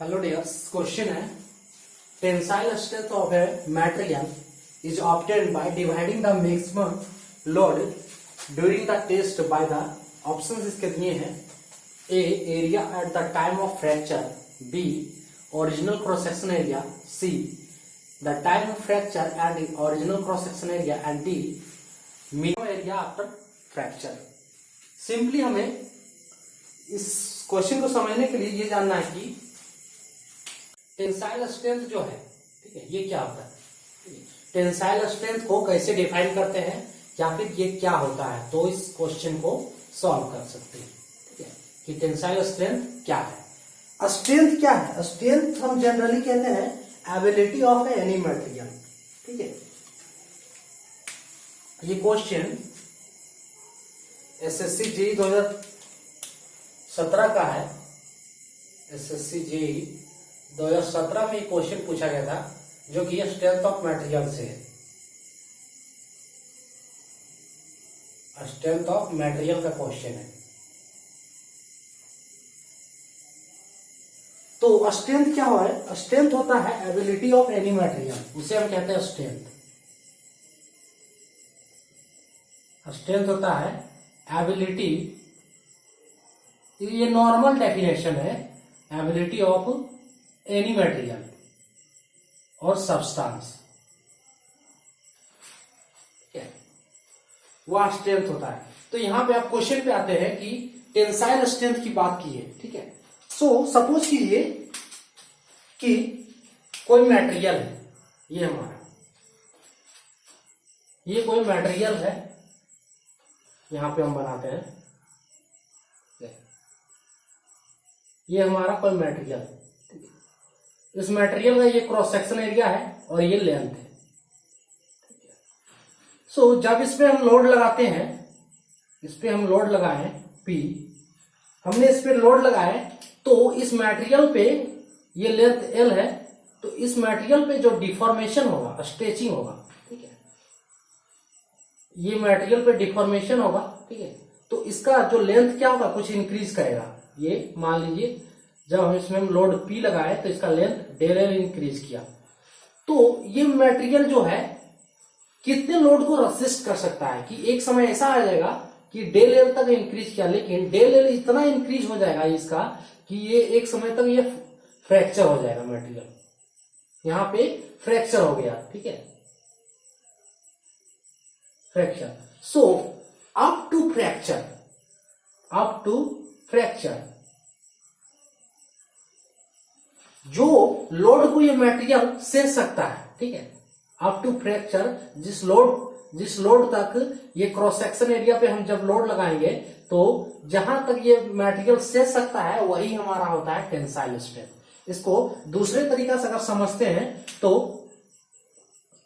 Hello dears, question है tensile strength of a material is obtained by dividing the maximum load during the test by the options इसके दिए हैं। A area at the time of fracture, B original cross section area, C the time of fracture and original cross section area and D minimum area after fracture. Simply हमें इस question को समझने के लिए ये जानना है कि टेंसाइल स्ट्रेंथ जो है, ठीक है, ये क्या होता है, टेंसाइल स्ट्रेंथ को कैसे डिफाइन करते हैं या फिर ये क्या होता है, तो इस क्वेश्चन को सॉल्व कर सकते हैं। ठीक है, कि टेंसाइल स्ट्रेंथ क्या है। स्ट्रेंथ क्या है? स्ट्रेंथ हम जनरली कहते हैं एबिलिटी ऑफ एनी मटेरियल। ठीक है, ये क्वेश्चन एसएससी जेईई 2017 का है। एसएससी जेईई 2017 में एक क्वेश्चन पूछा गया था जो कि स्ट्रेंथ ऑफ मटेरियल से है। स्ट्रेंथ ऑफ मटेरियल का क्वेश्चन है। तो स्ट्रेंथ क्या है? स्ट्रेंथ होता है एबिलिटी ऑफ एनी मटेरियल, उसे हम कहते हैं स्ट्रेंथ। स्ट्रेंथ होता है एबिलिटी, ये नॉर्मल डेफिनेशन है, एबिलिटी ऑफ एनी मटेरियल और सब्सटेंस, वह स्ट्रेंथ होता है। तो यहां पे आप क्वेश्चन पे आते हैं कि टेंसाइल स्ट्रेंथ की बात की है। ठीक है, सो सपोज कीजिए कि कोई मटेरियल है, ये हमारा, ये कोई मटेरियल है, यहां पे हम बनाते हैं, ये हमारा कोई मटेरियल है। इस मटेरियल का ये क्रॉस सेक्शन एरिया है और ये लेंथ है। सो जब इस पे हम लोड लगाते हैं, इस पे हम लोड लगाए P, हमने इस पे लोड लगाए तो इस मटेरियल पे ये लेंथ L है, तो इस मटेरियल पे जो डिफॉर्मेशन होगा, स्ट्रेचिंग होगा, ठीक है, ये मटेरियल पे डिफॉर्मेशन होगा, ठीक है, तो इसका जो लेंथ क्या होगा, कुछ इंक्रीज करेगा। ये मान लीजिए जब हम इसमें लोड P लगाए तो इसका लेंथ डेल L इंक्रीज किया, तो ये मटेरियल जो है कितने लोड को रेसिस्ट कर सकता है कि एक समय ऐसा आ जाएगा कि डेल L तक इंक्रीज किया, लेकिन डेल L इतना इंक्रीज हो जाएगा इसका कि ये एक समय तक ये फ्रैक्चर हो जाएगा मटेरियल, यहां पे फ्रैक्चर हो गया। ठीक है, fracture. So up to fracture जो लोड को ये मटेरियल सह सकता है, ठीक है, अप टू फ्रैक्चर, जिस लोड तक ये क्रॉस सेक्शन एरिया पे हम जब लोड लगाएंगे तो जहां तक ये मटेरियल सह सकता है वही हमारा होता है टेंसाइल स्ट्रेंथ। इसको दूसरे तरीका से अगर समझते हैं तो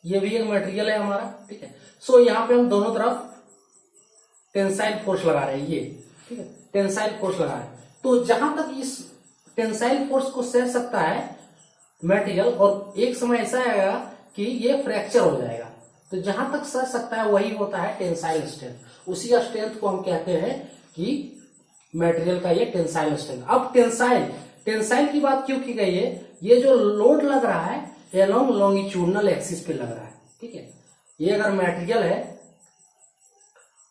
ये भी एक मटेरियल है हमारा, ठीक है, सो यहां पे हम दोनों तरफ टेंसाइल फोर्स लगा रहे हैं, ये, ठीक है, टेंसाइल फोर्स लगा रहे हैं, तो जहां तक इस टेंसाइल फोर्स को सह सकता है मटेरियल और एक समय ऐसा आएगा कि ये फ्रैक्चर हो जाएगा, तो जहां तक सह सकता है वही होता है टेंसाइल स्ट्रेंथ। उसी स्ट्रेंथ को हम कहते हैं कि मटेरियल का ये टेंसाइल स्ट्रेंथ। अब टेंसाइल की बात क्यों की गई है? ये जो लोड लग रहा है एलोंग लॉन्गिट्यूडनल एक्सिस पे लग रहा है, ठीक है, ये अगर मटेरियल है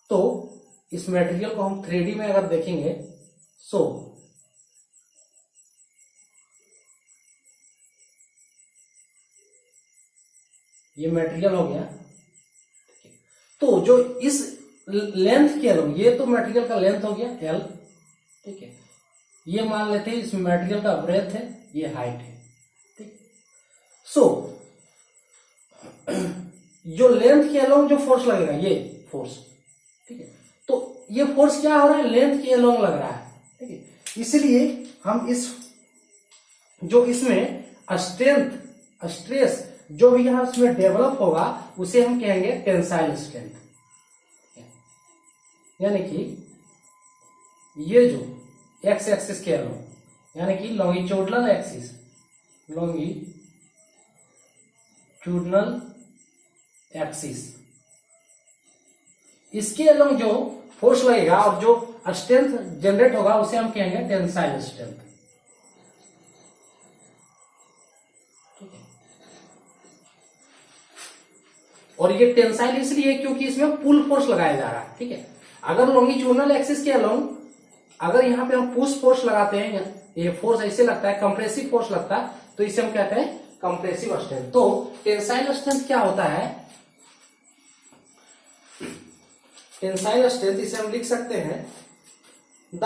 तो इस मटेरियल को हम 3D में अगर देखेंगे, सो ये मटेरियल हो गया, तो जो इस लेंथ के अलोंग, ये तो मटेरियल का लेंथ हो गया L, ठीक है, ये मान लेते हैं इस मटेरियल का ब्रेथ है, ये हाइट है, ठीक। सो जो लेंथ के अलोंग जो फोर्स लगेगा, ये फोर्स, ठीक है, तो ये फोर्स क्या हो रहा है, लेंथ के अलोंग लग रहा है, ठीक है, इसलिए हम इस जो इसमें स्ट्रेस जो भी यहां इसमें डेवलप होगा उसे हम कहेंगे टेंसाइल स्ट्रेंथ। यानी कि ये जो एक्स एक्सिस के अलोंग, यानी कि लॉन्गिट्यूडनल एक्सिस, इसके अलोंग जो फोर्स लगेगा और जो स्ट्रेंथ जनरेट होगा उसे हम कहेंगे टेंसाइल स्ट्रेंथ। और ये टेंसाइल इसलिए क्योंकि इसमें पुल फोर्स लगाया जा रहा है, ठीक है। अगर लॉन्गिट्यूडनल एक्सिस के अलोंग अगर यहाँ पे हम पुश फोर्स लगाते हैं, ये फोर्स ऐसे लगता है, कंप्रेसिव फोर्स लगता है, तो इसे हम कहते हैं कंप्रेसिव स्ट्रेंथ। तो टेंसाइल स्ट्रेंथ क्या होता है? टेंसाइल स्ट्रेंथ इसे हम लिख सकते हैं the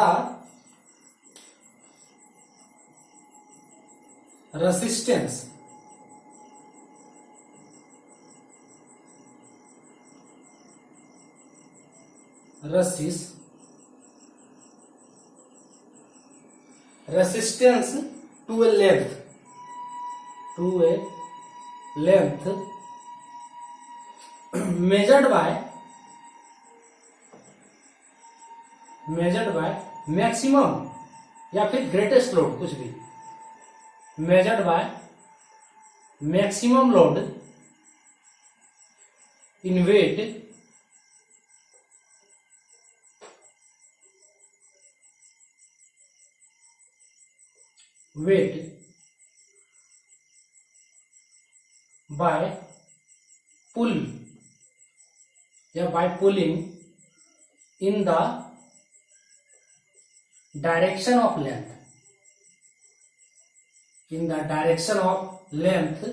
resistance resistance to a length measured by maximum या फिर ग्रेटेस्ट लोड, कुछ भी, measured by maximum load in weight by pull या by pulling in the direction of length, in the direction of length,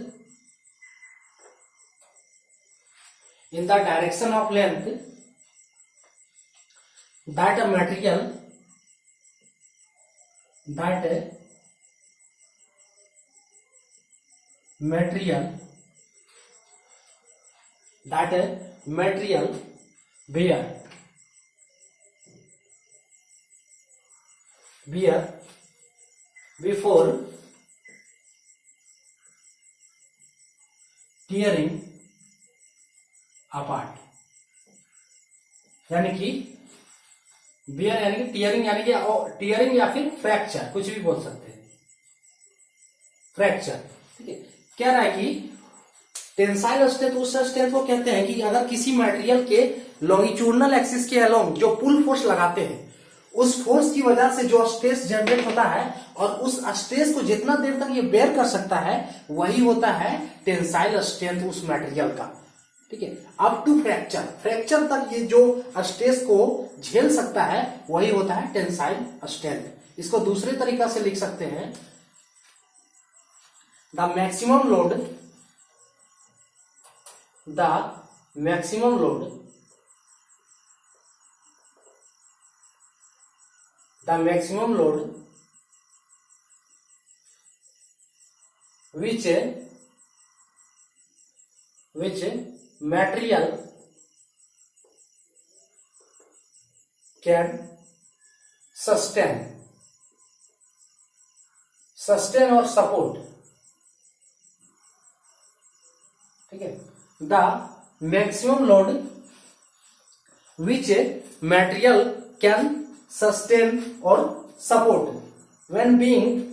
in the direction of length that a material bear before tearing apart, यानी कि beer यानी कि tearing, यानी कि tearing या फिर fracture, कुछ भी बोल सकते हैं, फ्रैक्चर, ठीक है। कह रहा है कि टेंसाइल स्ट्रेंथ उस स्ट्रेंथ को कहते हैं कि अगर किसी मटेरियल के लॉन्गिट्यूडनल एक्सिस के अलोंग जो पुल फोर्स लगाते हैं, उस फोर्स की वजह से जो स्ट्रेस जनरेट होता है और उस स्ट्रेस को जितना देर तक ये बेयर कर सकता है, वही होता है टेंसाइल स्ट्रेंथ उस मटेरियल का, ठीक है। अप टू फ्रैक्चर तक ये जो स्ट्रेस को झेल सकता है, वही होता है टेंसाइल स्ट्रेंथ। इसको दूसरे तरीका से लिख सकते हैं the maximum load which material can sustain or support, ठीक है। The maximum load which material can sustain or support when being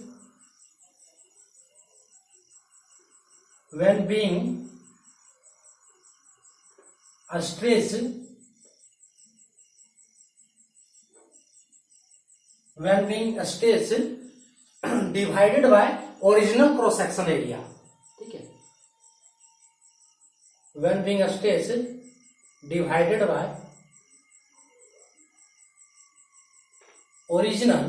stressed divided by original cross section area, ठीक है। when being stressed divided by original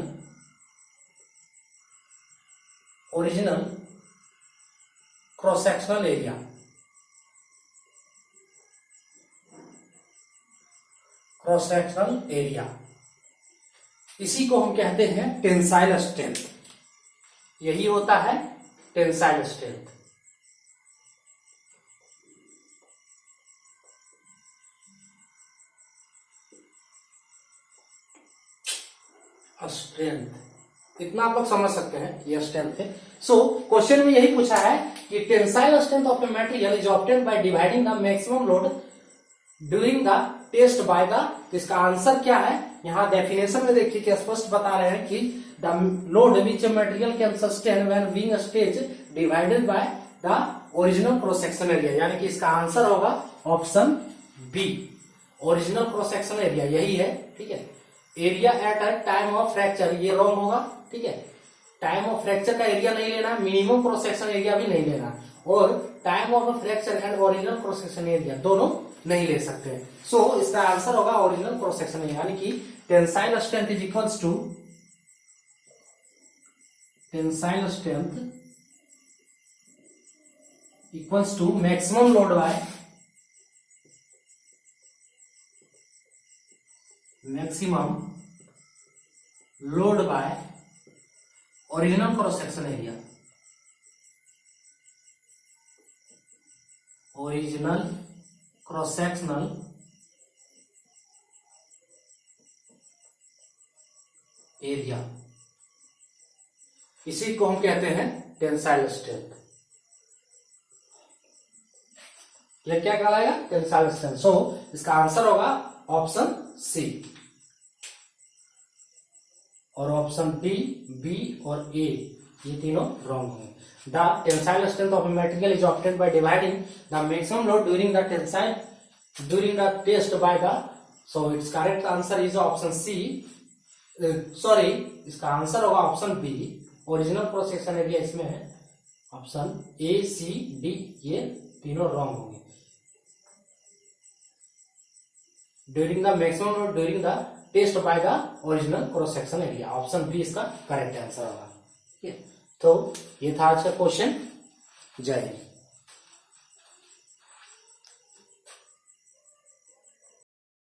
cross sectional area, इसी को हम कहते हैं tensile strength. यही होता है टेंसाइल स्ट्रेंथ। स्ट्रेंथ इतना आप लोग समझ सकते हैं, ये स्ट्रेंथ है। सो क्वेश्चन में यही पूछा है कि tensile strength of a material is obtained by dividing the maximum load during the test by the, इसका आंसर क्या है? यहाँ डेफिनेशन में देखिए कि स्पष्ट बता रहे हैं कि the load which a material can sustain when being stretch divided by the original cross section area, यानी कि इसका आंसर होगा option B, original cross section area यही है, ठीक है। Area at a time of fracture, ये रॉन्ग होगा, ठीक है। टाइम ऑफ फ्रैक्चर का एरिया नहीं लेना, मिनिमम क्रॉस सेक्शन एरिया भी नहीं लेना, और time of a fracture and original cross section area दोनों नहीं ले सकते हैं। सो इसका आंसर होगा ओरिजिनल क्रॉस सेक्शन एरिया, यानी कि tensile strength is equals to tensile strength equals to maximum load by maximum load by original cross section area, original cross sectional area, इसी को हम कहते हैं टेंसाइल स्ट्रेंथ। यह क्या कहलाएगा? Tensile strength. सो इसका आंसर होगा ऑप्शन सी, और ऑप्शन डी, बी और ए ये तीनों रॉन्ग होंगे। The tensile strength of material is obtained by dividing the maximum load during the tensile during the test by the, so its correct answer is option C, sorry इसका answer होगा option B, original cross section area इसमें है option A, C, D ये तीनों wrong होंगे। During the maximum load during the test by the original cross section area, option B इसका correct answer होगा। ठीक है, तो ये था आज का क्वेश्चन। जय हिंद।